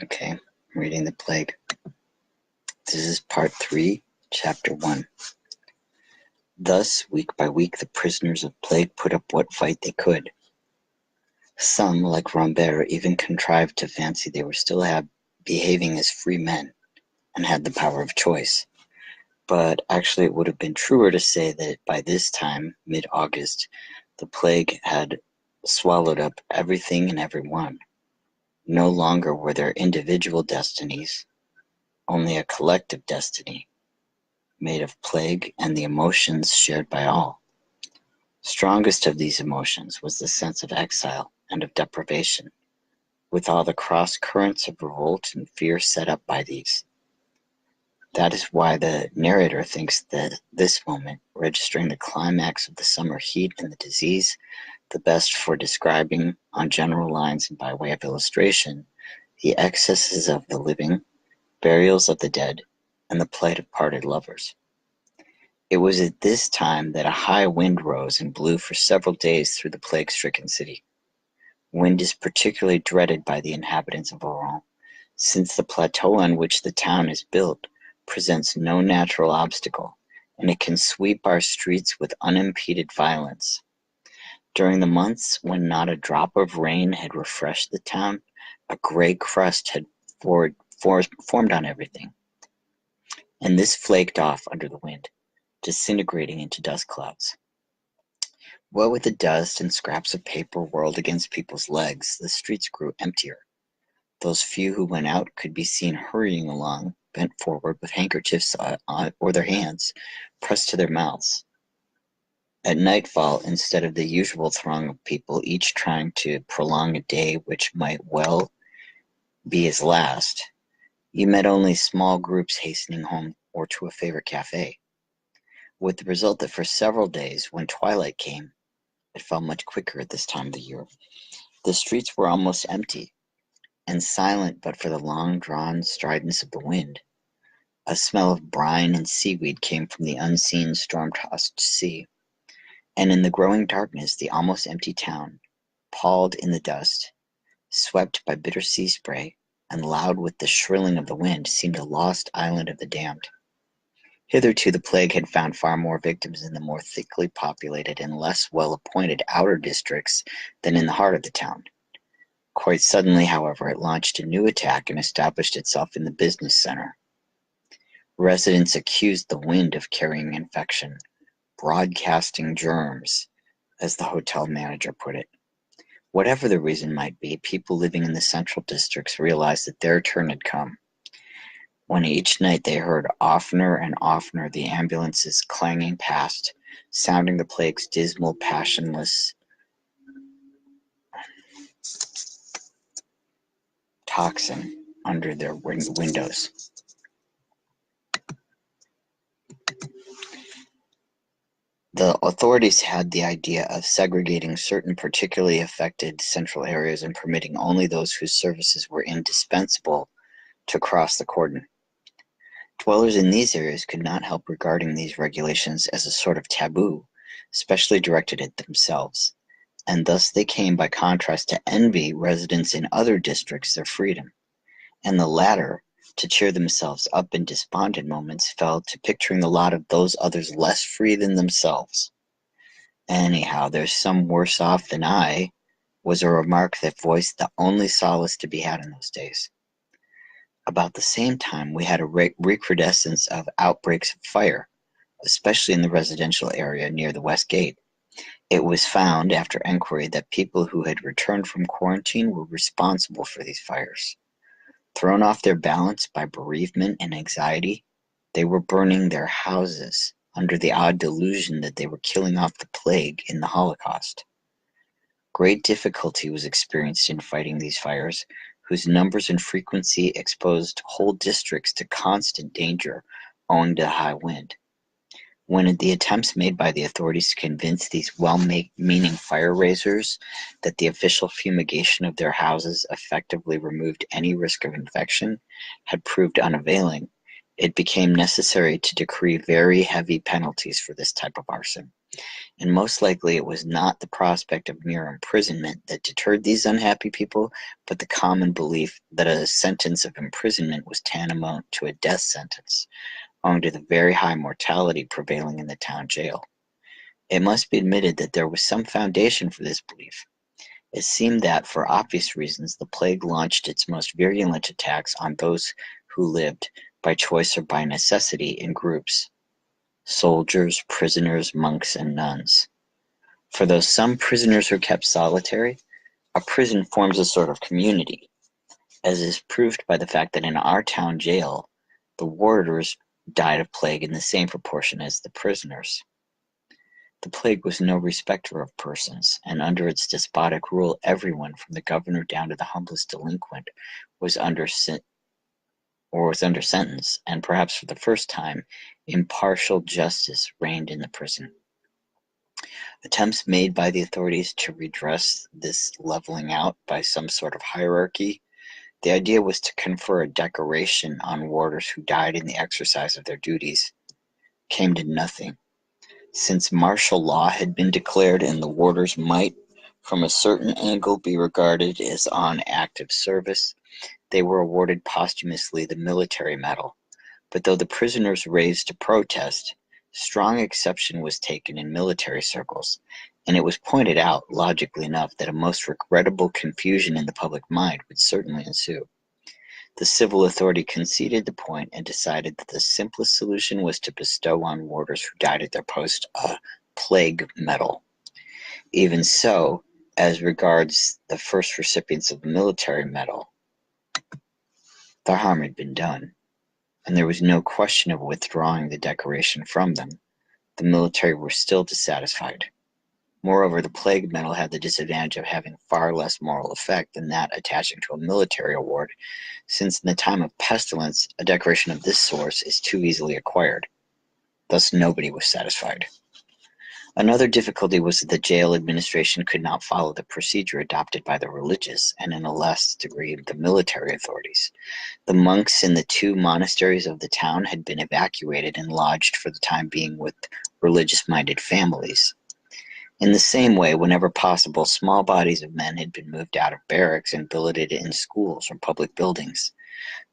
Okay, I'm reading the plague. This is part 3, chapter 1. Thus, week by week, the prisoners of plague put up what fight they could. Some, like Rambert, even contrived to fancy they were still behaving as free men and had the power of choice. But actually, it would have been truer to say that by this time, mid-August, the plague had swallowed up everything and everyone. No longer were there individual destinies, only a collective destiny, made of plague and the emotions shared by all. Strongest of these emotions was the sense of exile and of deprivation, with all the cross currents of revolt and fear set up by these. That is why the narrator thinks that this moment, registering the climax of the summer heat and the disease, the best for describing, on general lines and by way of illustration, the excesses of the living, burials of the dead, and the plight of parted lovers. It was at this time that a high wind rose and blew for several days through the plague-stricken city. Wind is particularly dreaded by the inhabitants of Oran, since the plateau on which the town is built presents no natural obstacle, and it can sweep our streets with unimpeded violence. During the months when not a drop of rain had refreshed the town, a gray crust had formed on everything, and this flaked off under the wind, disintegrating into dust clouds. What with the dust and scraps of paper whirled against people's legs, the streets grew emptier. Those few who went out could be seen hurrying along, bent forward with handkerchiefs or their hands pressed to their mouths. At nightfall, instead of the usual throng of people, each trying to prolong a day which might well be his last, you met only small groups hastening home or to a favorite cafe, with the result that for several days, when twilight came, it fell much quicker at this time of the year, the streets were almost empty and silent but for the long-drawn stridence of the wind. A smell of brine and seaweed came from the unseen, storm-tossed sea, and in the growing darkness the almost empty town, palled in the dust, swept by bitter sea spray, and loud with the shrilling of the wind, seemed a lost island of the damned. Hitherto the plague had found far more victims in the more thickly populated and less well-appointed outer districts than in the heart of the town. Quite suddenly, however, it launched a new attack and established itself in the business center. Residents accused the wind of carrying infection, broadcasting germs, as the hotel manager put it. Whatever the reason might be, people living in the central districts realized that their turn had come, when each night they heard oftener and oftener the ambulances clanging past, sounding the plague's dismal, passionless tocsin under their windows. The authorities had the idea of segregating certain particularly affected central areas and permitting only those whose services were indispensable to cross the cordon. Dwellers in these areas could not help regarding these regulations as a sort of taboo, specially directed at themselves, and thus they came by contrast to envy residents in other districts their freedom, and the latter, to cheer themselves up in despondent moments, fell to picturing the lot of those others less free than themselves. Anyhow, there's some worse off than I, was a remark that voiced the only solace to be had in those days. About the same time, we had a recrudescence of outbreaks of fire, especially in the residential area near the West Gate. It was found, after enquiry, that people who had returned from quarantine were responsible for these fires. Thrown off their balance by bereavement and anxiety, they were burning their houses under the odd delusion that they were killing off the plague in the Holocaust. Great difficulty was experienced in fighting these fires, whose numbers and frequency exposed whole districts to constant danger owing to the high wind. When the attempts made by the authorities to convince these well-meaning fire raisers that the official fumigation of their houses effectively removed any risk of infection had proved unavailing, It became necessary to decree very heavy penalties for this type of arson, and most likely it was not the prospect of mere imprisonment that deterred these unhappy people, but the common belief that a sentence of imprisonment was tantamount to a death sentence, owing to the very high mortality prevailing in the town jail. It must be admitted that there was some foundation for this belief. It seemed that, for obvious reasons, the plague launched its most virulent attacks on those who lived, by choice or by necessity, in groups: soldiers, prisoners, monks, and nuns. For though some prisoners were kept solitary, a prison forms a sort of community, as is proved by the fact that in our town jail the warders died of plague in the same proportion as the prisoners. The plague was no respecter of persons, and under its despotic rule everyone, from the governor down to the humblest delinquent, was under sentence, and perhaps for the first time impartial justice reigned in the prison. Attempts made by the authorities to redress this leveling out by some sort of hierarchy. The idea was to confer a decoration on warders who died in the exercise of their duties. Came to nothing. Since martial law had been declared, and the warders might from a certain angle be regarded as on active service, they were awarded posthumously the military medal. But though the prisoners raised a protest, strong exception was taken in military circles, and it was pointed out, logically enough, that a most regrettable confusion in the public mind would certainly ensue. The civil authority conceded the point and decided that the simplest solution was to bestow on warders who died at their post a plague medal. Even so, as regards the first recipients of the military medal, the harm had been done, and there was no question of withdrawing the decoration from them. The military were still dissatisfied. Moreover, the plague medal had the disadvantage of having far less moral effect than that attaching to a military award, since in the time of pestilence a decoration of this sort is too easily acquired. Thus nobody was satisfied. Another difficulty was that the jail administration could not follow the procedure adopted by the religious, and in a less degree the military authorities. The monks in the 2 monasteries of the town had been evacuated and lodged for the time being with religious-minded families. In the same way, whenever possible, small bodies of men had been moved out of barracks and billeted in schools or public buildings.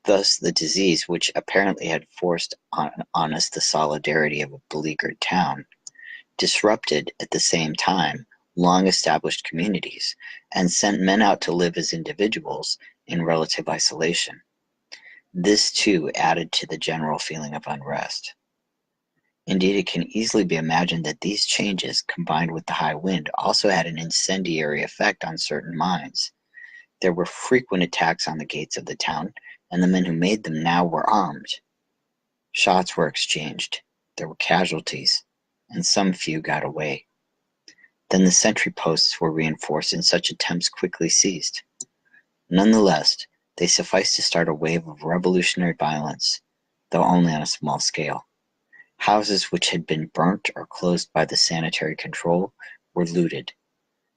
Thus the disease, which apparently had forced on us the solidarity of a beleaguered town, disrupted at the same time long-established communities, and sent men out to live as individuals in relative isolation. This, too, added to the general feeling of unrest. Indeed, it can easily be imagined that these changes, combined with the high wind, also had an incendiary effect on certain minds. There were frequent attacks on the gates of the town, and the men who made them now were armed. Shots were exchanged, there were casualties, and some few got away. Then the sentry posts were reinforced, and such attempts quickly ceased. Nonetheless, they sufficed to start a wave of revolutionary violence, though only on a small scale. Houses which had been burnt or closed by the sanitary control were looted.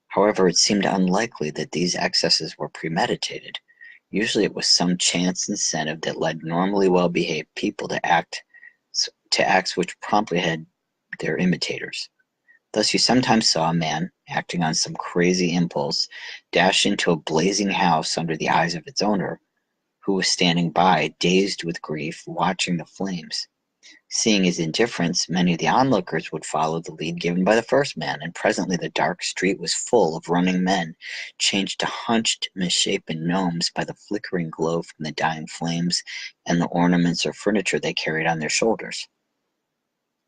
However, it seemed unlikely that these excesses were premeditated. Usually it was some chance incentive that led normally well-behaved people to acts which promptly had their imitators. Thus you sometimes saw a man, acting on some crazy impulse, dash into a blazing house under the eyes of its owner, who was standing by, dazed with grief, watching the flames. Seeing his indifference, many of the onlookers would follow the lead given by the first man, and presently the dark street was full of running men, changed to hunched, misshapen gnomes by the flickering glow from the dying flames and the ornaments or furniture they carried on their shoulders.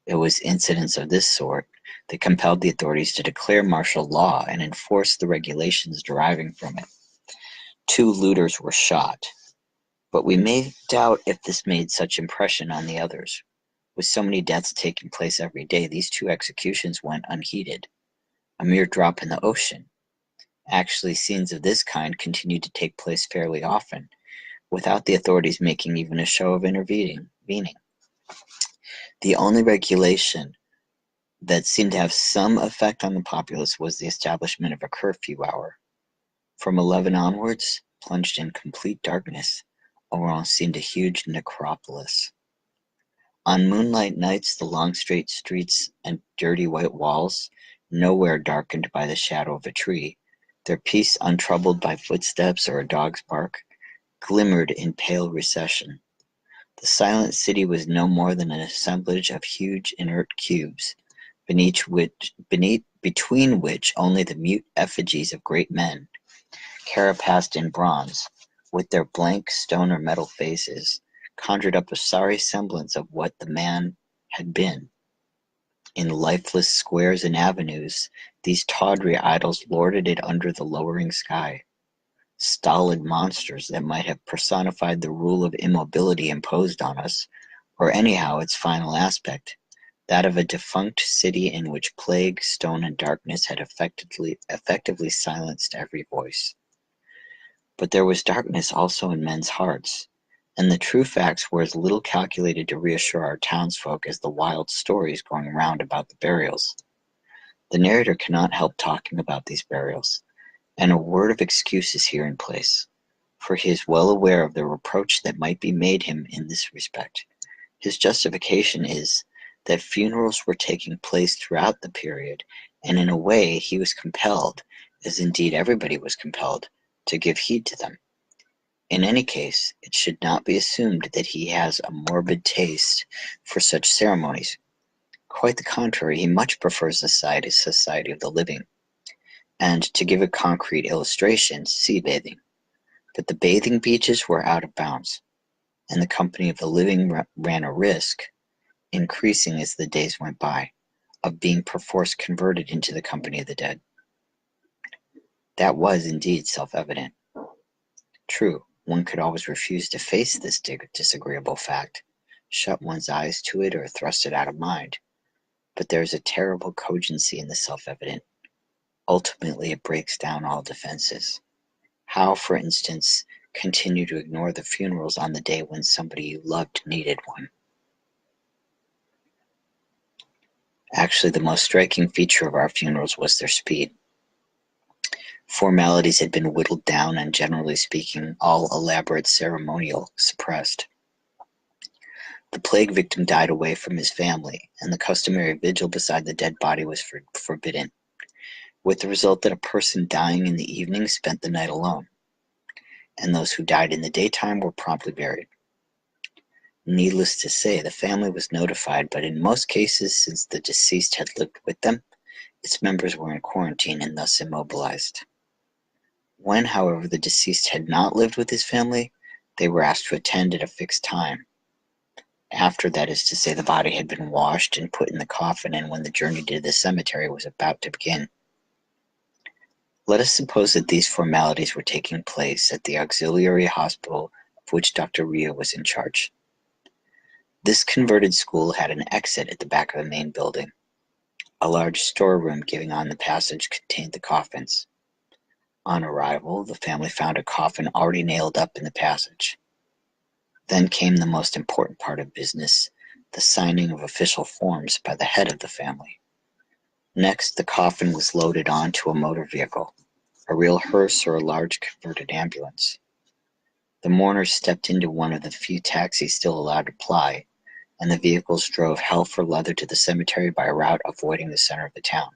It was incidents of this sort that compelled the authorities to declare martial law and enforce the regulations deriving from it. 2 looters were shot, but we may doubt if this made such impression on the others. With so many deaths taking place every day, these 2 executions went unheeded, a mere drop in the ocean. Actually, scenes of this kind continued to take place fairly often, without the authorities making even a show of intervening. The only regulation that seemed to have some effect on the populace was the establishment of a curfew hour. From 11 onwards, plunged in complete darkness, Oran seemed a huge necropolis. On moonlight nights, the long straight streets and dirty white walls, nowhere darkened by the shadow of a tree, their peace untroubled by footsteps or a dog's bark, glimmered in pale recession. The silent city was no more than an assemblage of huge inert cubes, between which only the mute effigies of great men, carapaced in bronze, with their blank stone or metal faces, conjured up a sorry semblance of what the man had been. In lifeless squares and avenues, these tawdry idols lorded it under the lowering sky, stolid monsters that might have personified the rule of immobility imposed on us, or anyhow its final aspect, that of a defunct city in which plague, stone, and darkness had effectively silenced every voice. But there was darkness also in men's hearts, and the true facts were as little calculated to reassure our townsfolk as the wild stories going round about the burials. The narrator cannot help talking about these burials, and a word of excuse is here in place, for he is well aware of the reproach that might be made him in this respect. His justification is that funerals were taking place throughout the period, and in a way he was compelled, as indeed everybody was compelled, to give heed to them. In any case, it should not be assumed that he has a morbid taste for such ceremonies. Quite the contrary, he much prefers the society of the living. And to give a concrete illustration, sea bathing. But the bathing beaches were out of bounds, and the company of the living ran a risk, increasing as the days went by, of being perforce converted into the company of the dead. That was indeed self-evident. True, one could always refuse to face this disagreeable fact, shut one's eyes to it or thrust it out of mind. But there is a terrible cogency in the self-evident. Ultimately, it breaks down all defenses. How, for instance, continue to ignore the funerals on the day when somebody you loved needed one? Actually, the most striking feature of our funerals was their speed. Formalities had been whittled down and, generally speaking, all elaborate ceremonial suppressed. The plague victim died away from his family, and the customary vigil beside the dead body was forbidden, with the result that a person dying in the evening spent the night alone, and those who died in the daytime were promptly buried. Needless to say, the family was notified, but in most cases, since the deceased had lived with them, its members were in quarantine and thus immobilized. When, however, the deceased had not lived with his family, they were asked to attend at a fixed time. After, that is to say, the body had been washed and put in the coffin, and when the journey to the cemetery was about to begin. Let us suppose that these formalities were taking place at the auxiliary hospital of which Dr. Rio was in charge. This converted school had an exit at the back of the main building. A large storeroom giving on the passage contained the coffins. On arrival, the family found a coffin already nailed up in the passage. Then came the most important part of business, the signing of official forms by the head of the family. Next, the coffin was loaded onto a motor vehicle, a real hearse or a large converted ambulance. The mourners stepped into one of the few taxis still allowed to ply, and the vehicles drove hell for leather to the cemetery by a route avoiding the center of the town.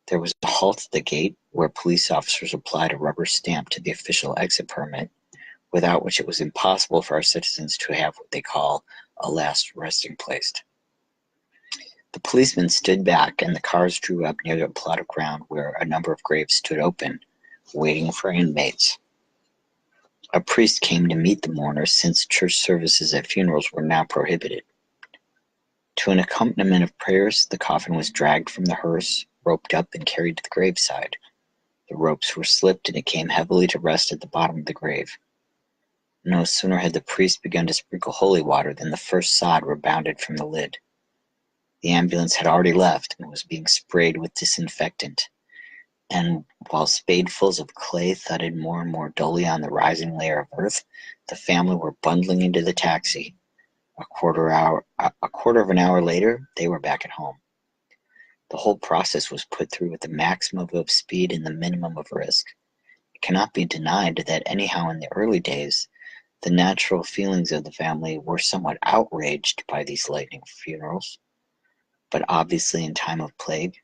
There was a halt at the gate where police officers applied a rubber stamp to the official exit permit, without which it was impossible for our citizens to have what they call a last resting place. The policemen stood back, and the cars drew up near a plot of ground where a number of graves stood open, waiting for inmates. A priest came to meet the mourners, since church services at funerals were now prohibited. To an accompaniment of prayers, the coffin was dragged from the hearse, roped up, and carried to the graveside. The ropes were slipped, and it came heavily to rest at the bottom of the grave. No sooner had the priest begun to sprinkle holy water than the first sod rebounded from the lid. The ambulance had already left and was being sprayed with disinfectant, and while spadefuls of clay thudded more and more dully on the rising layer of earth, the family were bundling into the taxi. A quarter of an hour later, they were back at home. The whole process was put through with the maximum of speed and the minimum of risk. It cannot be denied that anyhow in the early days, The natural feelings of the family were somewhat outraged by these lightning funerals, but obviously in time of plague,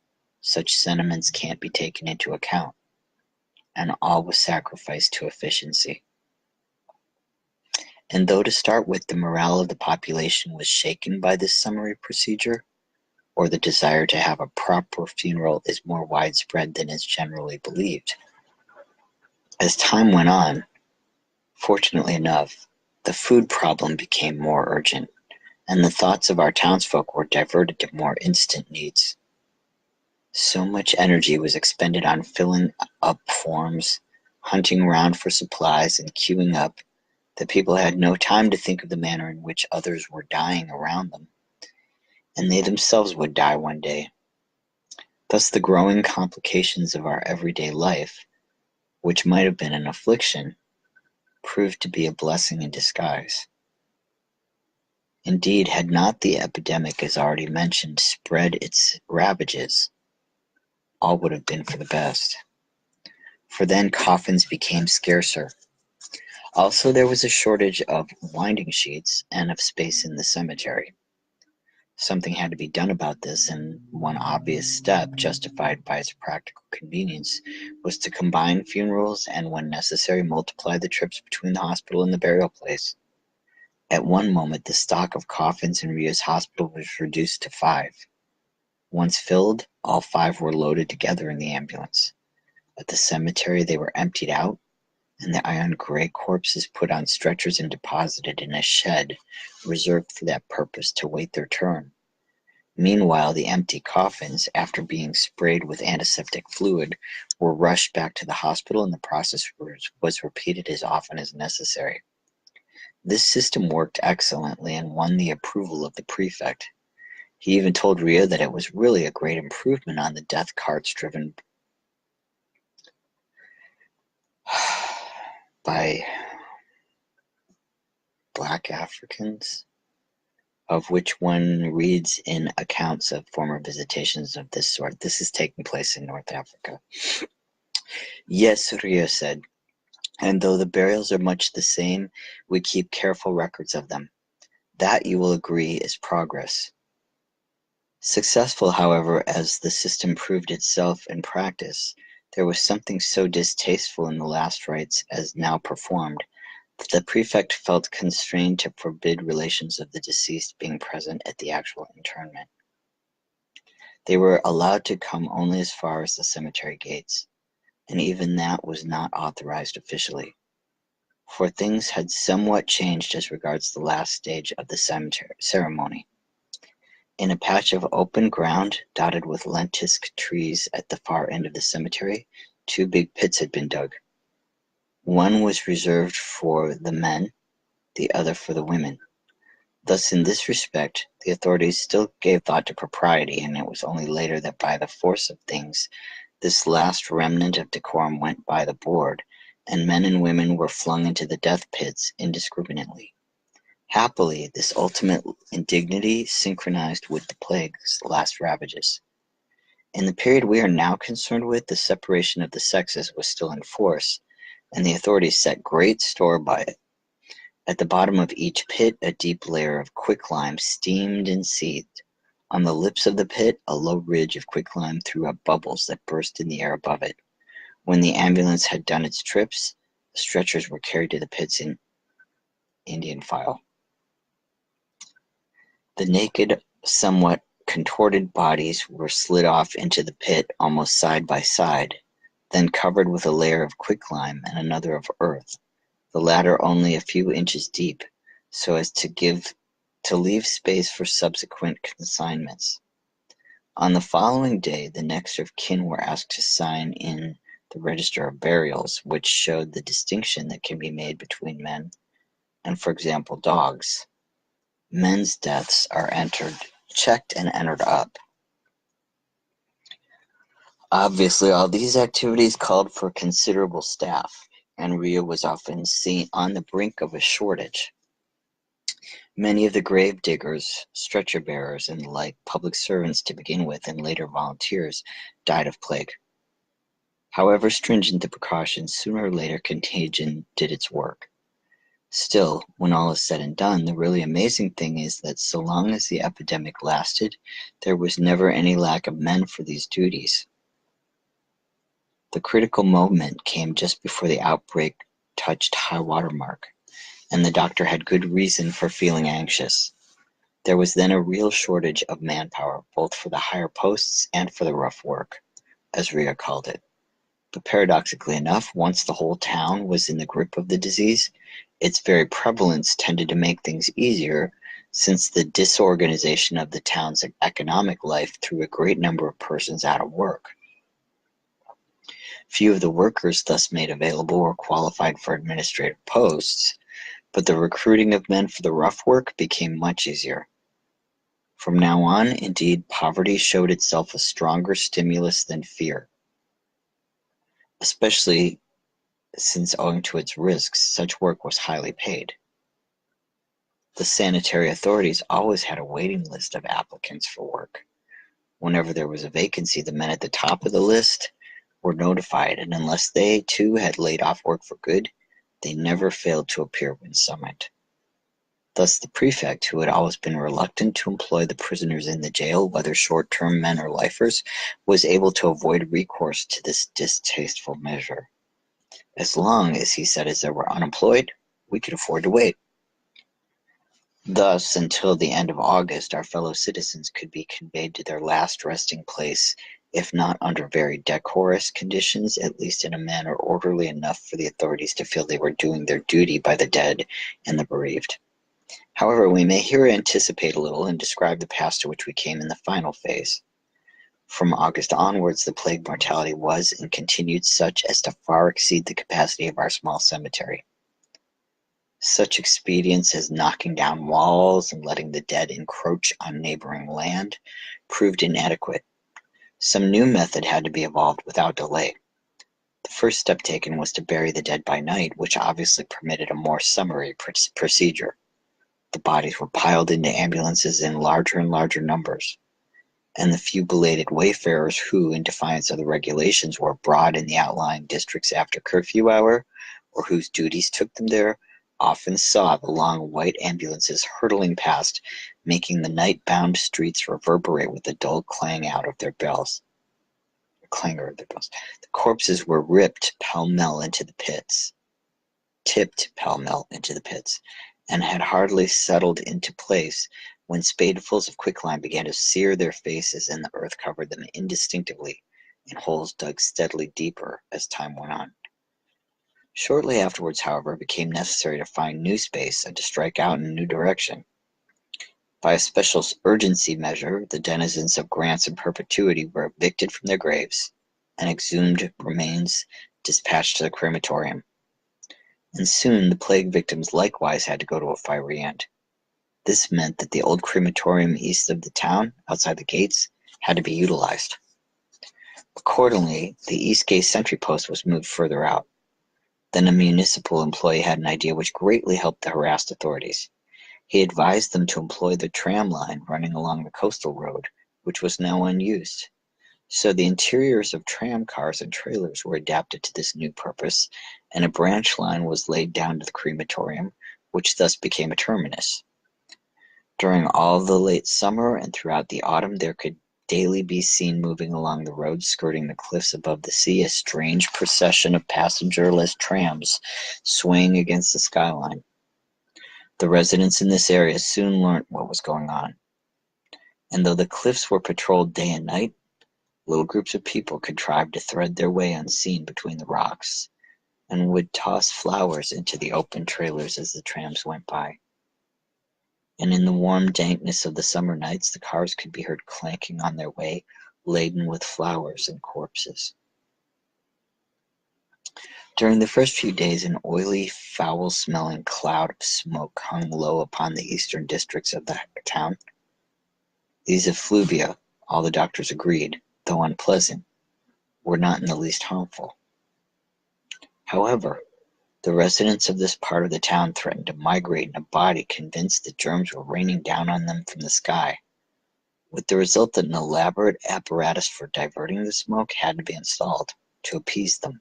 such sentiments can't be taken into account, and all was sacrificed to efficiency. And though to start with the morale of the population was shaken by this summary procedure, or the desire to have a proper funeral is more widespread than is generally believed, as time went on, fortunately enough, the food problem became more urgent, and the thoughts of our townsfolk were diverted to more instant needs. So much energy was expended on filling up forms, hunting around for supplies, and queuing up that people had no time to think of the manner in which others were dying around them, and they themselves would die one day. Thus the growing complications of our everyday life, which might have been an affliction, proved to be a blessing in disguise. Indeed, had not the epidemic, as already mentioned, spread its ravages, all would have been for the best. For then coffins became scarcer. Also, there was a shortage of winding sheets and of space in the cemetery. Something had to be done about this, and one obvious step, justified by its practical convenience, was to combine funerals and, when necessary, multiply the trips between the hospital and the burial place. At one moment, the stock of coffins in Ria's hospital was reduced to 5. Once filled, all 5 were loaded together in the ambulance. At the cemetery, they were emptied out, and the iron gray corpses put on stretchers and deposited in a shed reserved for that purpose to wait their turn. Meanwhile, the empty coffins, after being sprayed with antiseptic fluid, were rushed back to the hospital, and the process was repeated as often as necessary. This system worked excellently and won the approval of the prefect. He even told Ria that it was really a great improvement on the death carts driven by black Africans, of which one reads in accounts of former visitations of this sort. This is taking place in North Africa. Yes, Ria said, and though the burials are much the same, we keep careful records of them. That, you will agree, is progress. Successful, however, as the system proved itself in practice, there was something so distasteful in the last rites as now performed that the prefect felt constrained to forbid relations of the deceased being present at the actual interment. They were allowed to come only as far as the cemetery gates, and even that was not authorized officially, for things had somewhat changed as regards the last stage of the cemetery ceremony. In a patch of open ground dotted with lentisk trees at the far end of the cemetery, 2 big pits had been dug. One was reserved for the men, the other for the women. Thus, in this respect, the authorities still gave thought to propriety, and it was only later that by the force of things, this last remnant of decorum went by the board, and men and women were flung into the death pits indiscriminately. Happily, this ultimate indignity synchronized with the plague's last ravages. In the period we are now concerned with, the separation of the sexes was still in force, and the authorities set great store by it. At the bottom of each pit, a deep layer of quicklime steamed and seethed. On the lips of the pit, a low ridge of quicklime threw up bubbles that burst in the air above it. When the ambulance had done its trips, the stretchers were carried to the pits in Indian file. The naked, somewhat contorted bodies were slid off into the pit almost side by side, then covered with a layer of quicklime and another of earth, the latter only a few inches deep, so as to leave space for subsequent consignments. On the following day, the next of kin were asked to sign in the register of burials, which showed the distinction that can be made between men and, for example, dogs. Men's deaths are checked and entered up. Obviously, all these activities called for considerable staff, and Ria was often seen on the brink of a shortage. Many of the grave diggers, stretcher bearers, and the like, public servants to begin with, and later volunteers, died of plague. However stringent the precautions, sooner or later contagion did its work. Still, when all is said and done, the really amazing thing is that so long as the epidemic lasted, there was never any lack of men for these duties. The critical moment came just before the outbreak touched high water mark, and the doctor had good reason for feeling anxious. There was then a real shortage of manpower, both for the higher posts and for the rough work, as Rhea called it. But paradoxically enough, once the whole town was in the grip of the disease, its very prevalence tended to make things easier, since the disorganization of the town's economic life threw a great number of persons out of work. Few of the workers thus made available were qualified for administrative posts, but the recruiting of men for the rough work became much easier. From now on, indeed, poverty showed itself a stronger stimulus than fear, especially since, owing to its risks, such work was highly paid. The sanitary authorities always had a waiting list of applicants for work. Whenever there was a vacancy, the men at the top of the list were notified, and unless they too had laid off work for good, they never failed to appear when summoned. Thus the prefect, who had always been reluctant to employ the prisoners in the jail, whether short-term men or lifers, was able to avoid recourse to this distasteful measure. As long as, he said, as they were unemployed, we could afford to wait. Thus, until the end of August, our fellow citizens could be conveyed to their last resting place, if not under very decorous conditions, at least in a manner orderly enough for the authorities to feel they were doing their duty by the dead and the bereaved. However, we may here anticipate a little and describe the pass to which we came in the final phase. From August onwards, the plague mortality was and continued such as to far exceed the capacity of our small cemetery. Such expedients as knocking down walls and letting the dead encroach on neighboring land proved inadequate. Some new method had to be evolved without delay. The first step taken was to bury the dead by night, which obviously permitted a more summary procedure. The bodies were piled into ambulances in larger and larger numbers, and the few belated wayfarers who, in defiance of the regulations, were abroad in the outlying districts after curfew hour, or whose duties took them there, often saw the long white ambulances hurtling past, making the night-bound streets reverberate with the dull clangor of their bells. The corpses were tipped pell-mell into the pits, and had hardly settled into place when spadefuls of quicklime began to sear their faces, and the earth covered them indistinctly in holes dug steadily deeper as time went on. Shortly afterwards, however, it became necessary to find new space and to strike out in a new direction. By a special urgency measure, the denizens of grants in perpetuity were evicted from their graves, and exhumed remains dispatched to the crematorium. And soon the plague victims likewise had to go to a fiery end. This meant that the old crematorium east of the town, outside the gates, had to be utilized. Accordingly, the Eastgate sentry post was moved further out. Then a municipal employee had an idea which greatly helped the harassed authorities. He advised them to employ the tram line running along the coastal road, which was now unused. So the interiors of tram cars and trailers were adapted to this new purpose, and a branch line was laid down to the crematorium, which thus became a terminus. During all the late summer and throughout the autumn, there could daily be seen moving along the road skirting the cliffs above the sea a strange procession of passengerless trams swaying against the skyline. The residents in this area soon learnt what was going on, and though the cliffs were patrolled day and night, little groups of people contrived to thread their way unseen between the rocks, and would toss flowers into the open trailers as the trams went by. And in the warm dankness of the summer nights, the cars could be heard clanking on their way, laden with flowers and corpses. During the first few days, an oily, foul-smelling cloud of smoke hung low upon the eastern districts of the town. These effluvia, all the doctors agreed, though unpleasant, were not in the least harmful. However, the residents of this part of the town threatened to migrate in a body, convinced that germs were raining down on them from the sky, with the result that an elaborate apparatus for diverting the smoke had to be installed to appease them.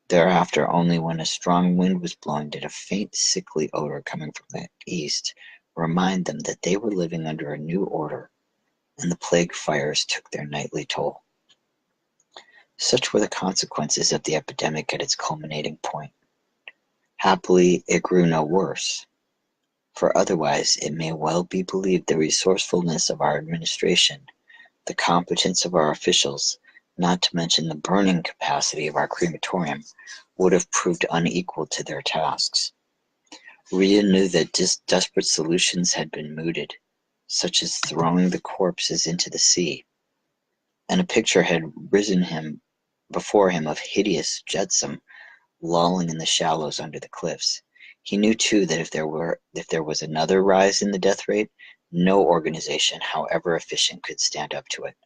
Thereafter, only when a strong wind was blowing did a faint sickly odor coming from the east remind them that they were living under a new order, and the plague fires took their nightly toll. Such were the consequences of the epidemic at its culminating point. Happily, it grew no worse, for otherwise it may well be believed the resourcefulness of our administration, the competence of our officials, not to mention the burning capacity of our crematorium, would have proved unequal to their tasks. Rhea knew that desperate solutions had been mooted, such as throwing the corpses into the sea, and a picture had risen before him of hideous jetsam lolling in the shallows under the cliffs. He knew too that if there was another rise in the death rate, no organization, however efficient, could stand up to it.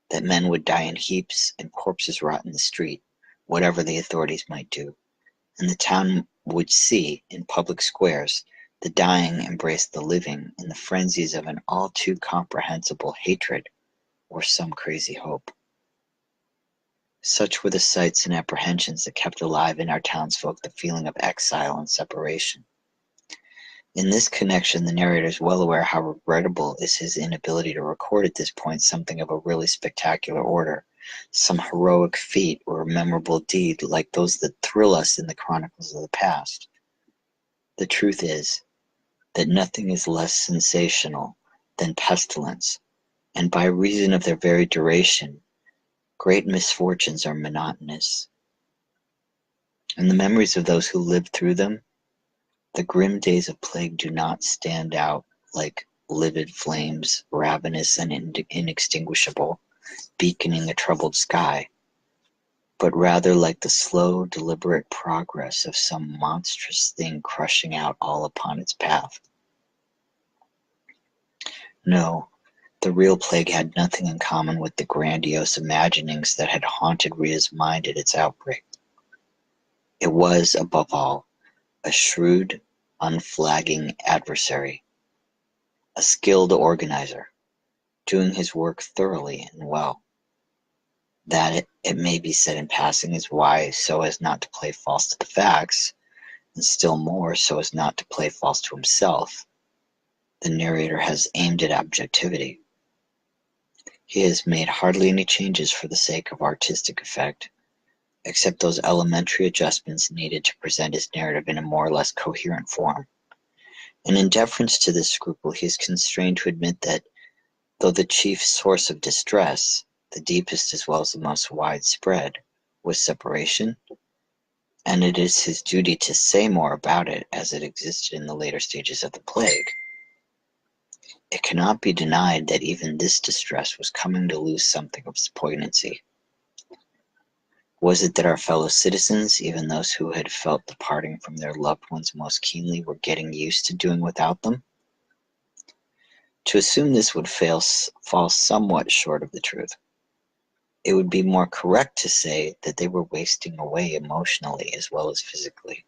That men would die in heaps and corpses rot in the street, whatever the authorities might do, and the town would see, in public squares, the dying embrace the living in the frenzies of an all too comprehensible hatred or some crazy hope. Such were the sights and apprehensions that kept alive in our townsfolk the feeling of exile and separation. In this connection, the narrator is well aware how regrettable is his inability to record at this point something of a really spectacular order, some heroic feat or memorable deed like those that thrill us in the chronicles of the past. The truth is that nothing is less sensational than pestilence, and by reason of their very duration, great misfortunes are monotonous. In the memories of those who lived through them, the grim days of plague do not stand out like livid flames, ravenous and inextinguishable, beaconing a troubled sky, but rather like the slow, deliberate progress of some monstrous thing crushing out all upon its path. No, the real plague had nothing in common with the grandiose imaginings that had haunted Rhea's mind at its outbreak. It was, above all, a shrewd, unflagging adversary, a skilled organizer, doing his work thoroughly and well. That, it may be said in passing, is why, so as not to play false to the facts, and still more so as not to play false to himself, the narrator has aimed at objectivity. He has made hardly any changes for the sake of artistic effect, except those elementary adjustments needed to present his narrative in a more or less coherent form. And in deference to this scruple, he is constrained to admit that, though the chief source of distress, the deepest as well as the most widespread, was separation, and it is his duty to say more about it as it existed in the later stages of the plague, it cannot be denied that even this distress was coming to lose something of its poignancy. Was it that our fellow citizens, even those who had felt the parting from their loved ones most keenly, were getting used to doing without them? To assume this would fall somewhat short of the truth. It would be more correct to say that they were wasting away emotionally as well as physically.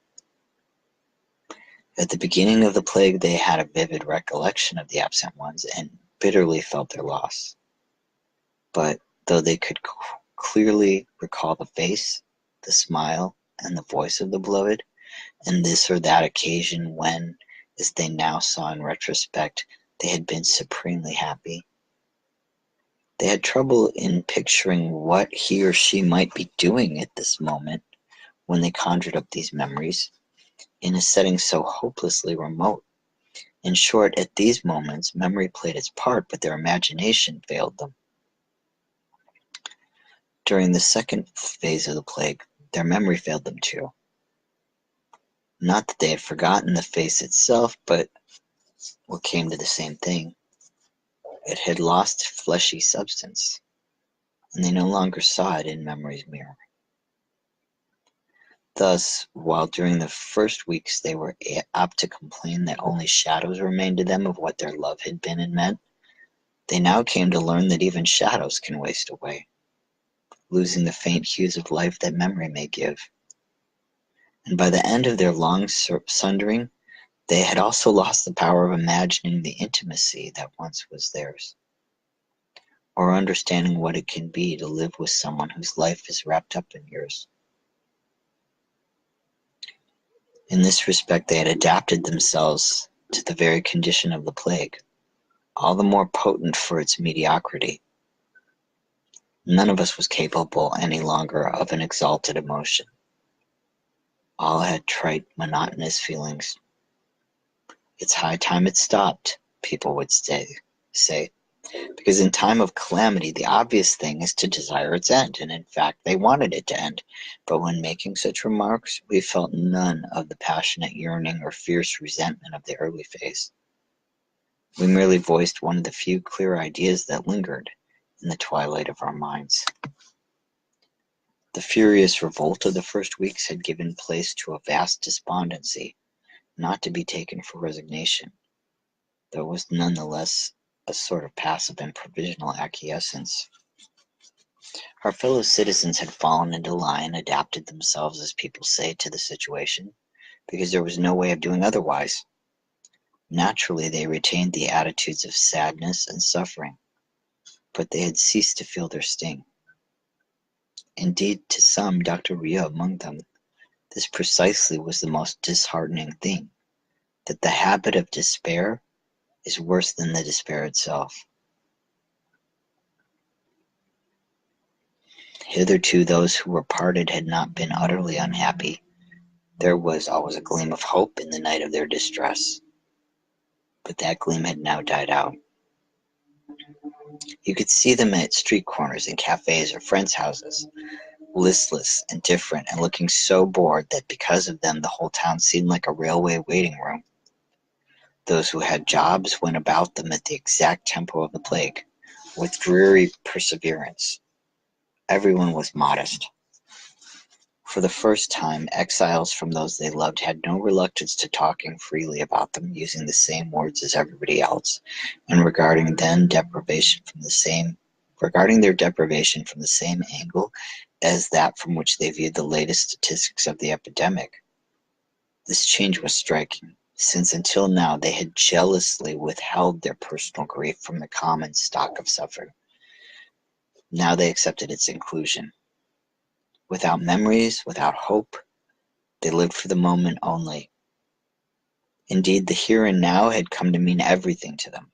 At the beginning of the plague, they had a vivid recollection of the absent ones and bitterly felt their loss. But though they could clearly recall the face, the smile, and the voice of the beloved, and this or that occasion when, as they now saw in retrospect, they had been supremely happy, they had trouble in picturing what he or she might be doing at this moment when they conjured up these memories in a setting so hopelessly remote. In short, at these moments, memory played its part, but their imagination failed them. During the second phase of the plague, their memory failed them too. Not that they had forgotten the face itself, but what came to the same thing. It had lost fleshy substance, and they no longer saw it in memory's mirror. Thus, while during the first weeks they were apt to complain that only shadows remained to them of what their love had been and meant, they now came to learn that even shadows can waste away, losing the faint hues of life that memory may give. And by the end of their long sundering, they had also lost the power of imagining the intimacy that once was theirs, or understanding what it can be to live with someone whose life is wrapped up in yours. In this respect, they had adapted themselves to the very condition of the plague, all the more potent for its mediocrity. None of us was capable any longer of an exalted emotion. All had trite, monotonous feelings. It's high time it stopped, people would say, because in time of calamity, the obvious thing is to desire its end, and in fact, they wanted it to end. But when making such remarks, we felt none of the passionate yearning or fierce resentment of the early phase. We merely voiced one of the few clear ideas that lingered in the twilight of our minds. The furious revolt of the first weeks had given place to a vast despondency, not to be taken for resignation. There was nonetheless a sort of passive and provisional acquiescence. Our fellow citizens had fallen into line, adapted themselves, as people say, to the situation, because there was no way of doing otherwise. Naturally, they retained the attitudes of sadness and suffering, but they had ceased to feel their sting. Indeed, to some, Dr. Ria among them, this precisely was the most disheartening thing, that the habit of despair is worse than the despair itself. Hitherto those who were parted had not been utterly unhappy. There was always a gleam of hope in the night of their distress, but that gleam had now died out. You could see them at street corners and cafes or friends' houses, listless, indifferent, and looking so bored that because of them the whole town seemed like a railway waiting room. Those who had jobs went about them at the exact tempo of the plague, with dreary perseverance. Everyone was modest. For the first time, exiles from those they loved had no reluctance to talking freely about them, using the same words as everybody else, and regarding their deprivation from the same angle as that from which they viewed the latest statistics of the epidemic. This change was striking, since until now they had jealously withheld their personal grief from the common stock of suffering. Now they accepted its inclusion. Without memories, without hope, they lived for the moment only. Indeed, the here and now had come to mean everything to them.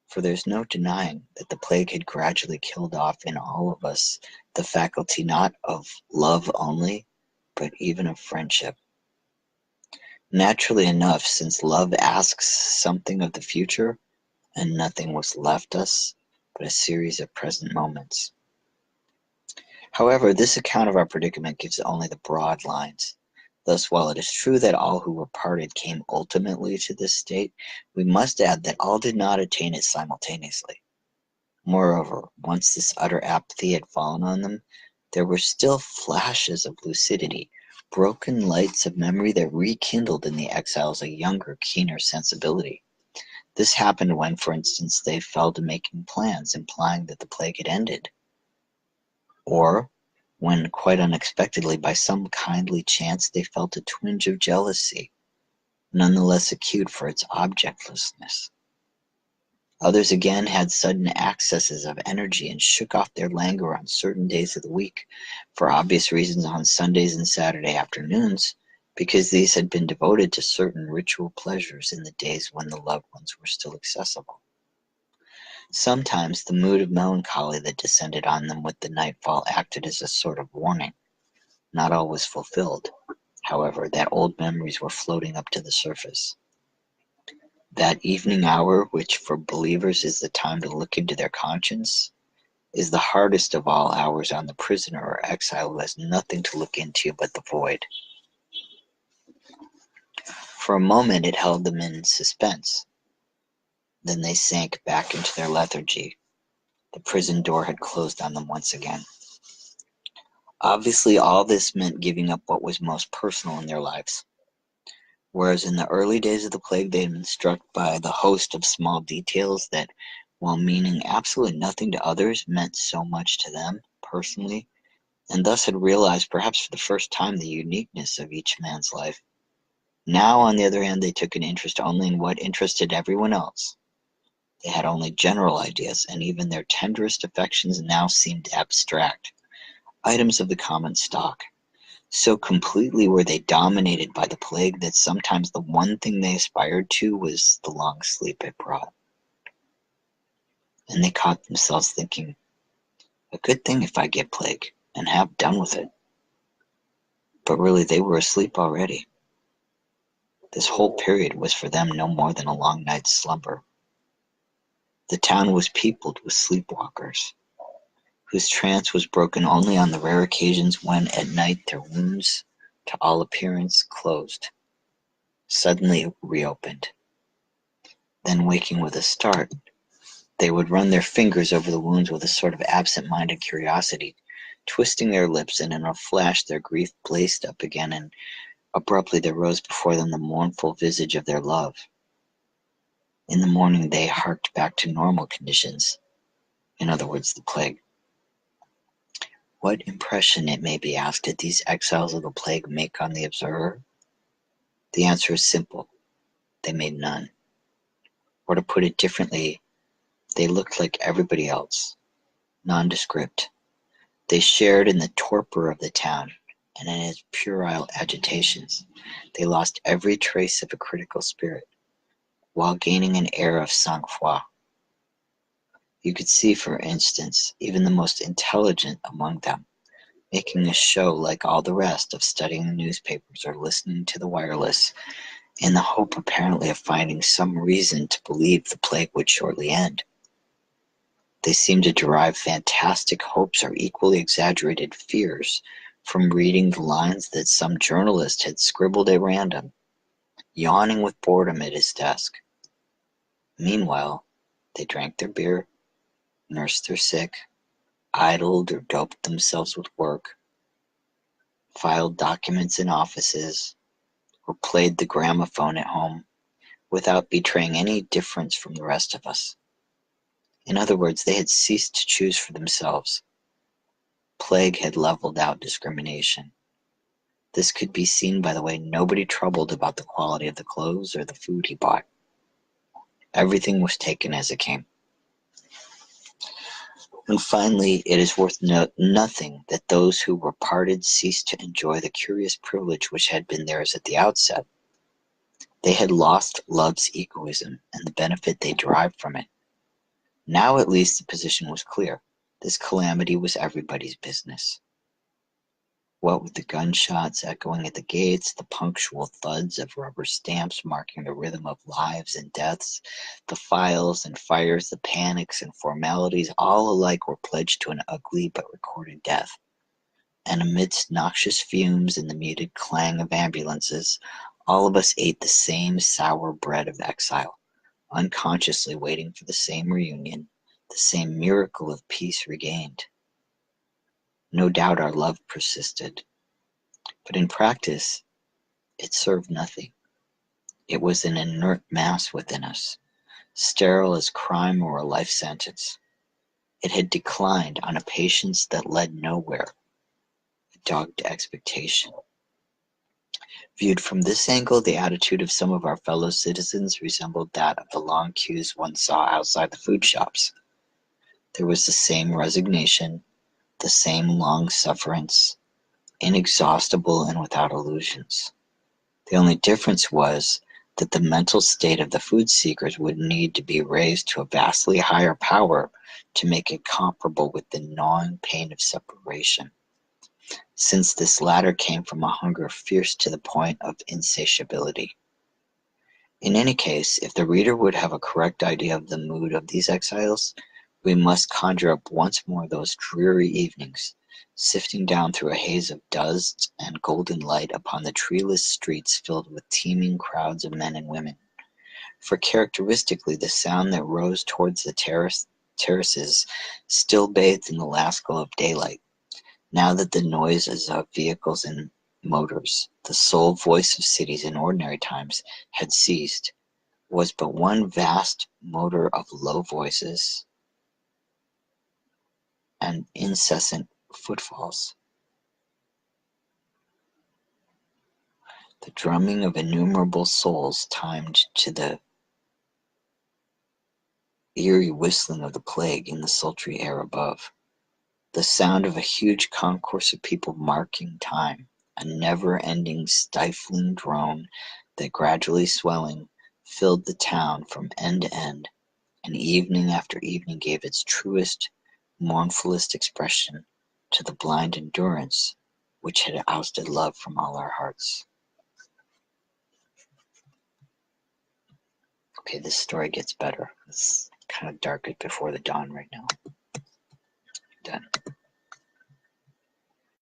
For there's no denying that the plague had gradually killed off in all of us the faculty not of love only, but even of friendship. Naturally enough, since love asks something of the future, and nothing was left us but a series of present moments. However, this account of our predicament gives only the broad lines. Thus, while it is true that all who were parted came ultimately to this state, we must add that all did not attain it simultaneously. Moreover, once this utter apathy had fallen on them, there were still flashes of lucidity, broken lights of memory that rekindled in the exiles a younger, keener sensibility. This happened when, for instance, they fell to making plans implying that the plague had ended, or when, quite unexpectedly, by some kindly chance, they felt a twinge of jealousy, none the less acute for its objectlessness. Others again had sudden accesses of energy and shook off their languor on certain days of the week, for obvious reasons on Sundays and Saturday afternoons, because these had been devoted to certain ritual pleasures in the days when the loved ones were still accessible. Sometimes the mood of melancholy that descended on them with the nightfall acted as a sort of warning, not always fulfilled, however, that old memories were floating up to the surface. That evening hour, which for believers is the time to look into their conscience, is the hardest of all hours on the prisoner or exile who has nothing to look into but the void. For a moment it held them in suspense. Then they sank back into their lethargy. The prison door had closed on them once again. Obviously, all this meant giving up what was most personal in their lives. Whereas in the early days of the plague they had been struck by the host of small details that, while meaning absolutely nothing to others, meant so much to them personally, and thus had realized perhaps for the first time the uniqueness of each man's life. Now, on the other hand, they took an interest only in what interested everyone else. They had only general ideas, and even their tenderest affections now seemed abstract, items of the common stock. So completely were they dominated by the plague that sometimes the one thing they aspired to was the long sleep it brought. And they caught themselves thinking, a good thing if I get plague, and have done with it. But really they were asleep already. This whole period was for them no more than a long night's slumber. The town was peopled with sleepwalkers, whose trance was broken only on the rare occasions when at night their wounds, to all appearance, closed, suddenly reopened. Then waking with a start, they would run their fingers over the wounds with a sort of absent-minded curiosity, twisting their lips, and in a flash their grief blazed up again, and abruptly there rose before them the mournful visage of their love. In the morning they harked back to normal conditions, in other words, the plague. What impression, it may be asked, did these exiles of the plague make on the observer? The answer is simple. They made none. Or to put it differently, they looked like everybody else, nondescript. They shared in the torpor of the town and in its puerile agitations. They lost every trace of a critical spirit, while gaining an air of sang-froid. You could see, for instance, even the most intelligent among them making a show like all the rest of studying the newspapers or listening to the wireless, in the hope apparently of finding some reason to believe the plague would shortly end. They seemed to derive fantastic hopes or equally exaggerated fears from reading the lines that some journalist had scribbled at random, yawning with boredom at his desk. Meanwhile, they drank their beer, nursed their sick, idled or doped themselves with work, filed documents in offices, or played the gramophone at home, without betraying any difference from the rest of us. In other words, they had ceased to choose for themselves. Plague had leveled out discrimination. This could be seen by the way nobody troubled about the quality of the clothes or the food he bought. Everything was taken as it came. And finally, it is worth nothing that those who were parted ceased to enjoy the curious privilege which had been theirs at the outset. They had lost love's egoism and the benefit they derived from it. Now at least the position was clear. This calamity was everybody's business. What with the gunshots echoing at the gates, the punctual thuds of rubber stamps marking the rhythm of lives and deaths, the files and fires, the panics and formalities, all alike were pledged to an ugly but recorded death. And amidst noxious fumes and the muted clang of ambulances, all of us ate the same sour bread of exile, unconsciously waiting for the same reunion, the same miracle of peace regained. No doubt our love persisted, but in practice it served nothing. It was an inert mass within us, sterile as crime or a life sentence. It had declined on a patience that led nowhere, a dogged expectation. Viewed from this angle, the attitude of some of our fellow citizens resembled that of the long queues one saw outside the food shops. There was the same resignation, the same long sufferance, inexhaustible and without illusions. The only difference was that the mental state of the food seekers would need to be raised to a vastly higher power to make it comparable with the gnawing pain of separation, since this latter came from a hunger fierce to the point of insatiability. In any case, if the reader would have a correct idea of the mood of these exiles, we must conjure up once more those dreary evenings, sifting down through a haze of dust and golden light upon the treeless streets filled with teeming crowds of men and women. For characteristically the sound that rose towards the terraces still bathed in the last glow of daylight, now that the noises of vehicles and motors, the sole voice of cities in ordinary times, had ceased, was but one vast motor of low voices and incessant footfalls. The drumming of innumerable souls timed to the eerie whistling of the plague in the sultry air above. The sound of a huge concourse of people marking time, a never-ending stifling drone that, gradually swelling, filled the town from end to end, and evening after evening gave its truest, mournfulest expression to the blind endurance which had ousted love from all our hearts. Okay, this story gets better. It's kind of dark before the dawn right now. Done.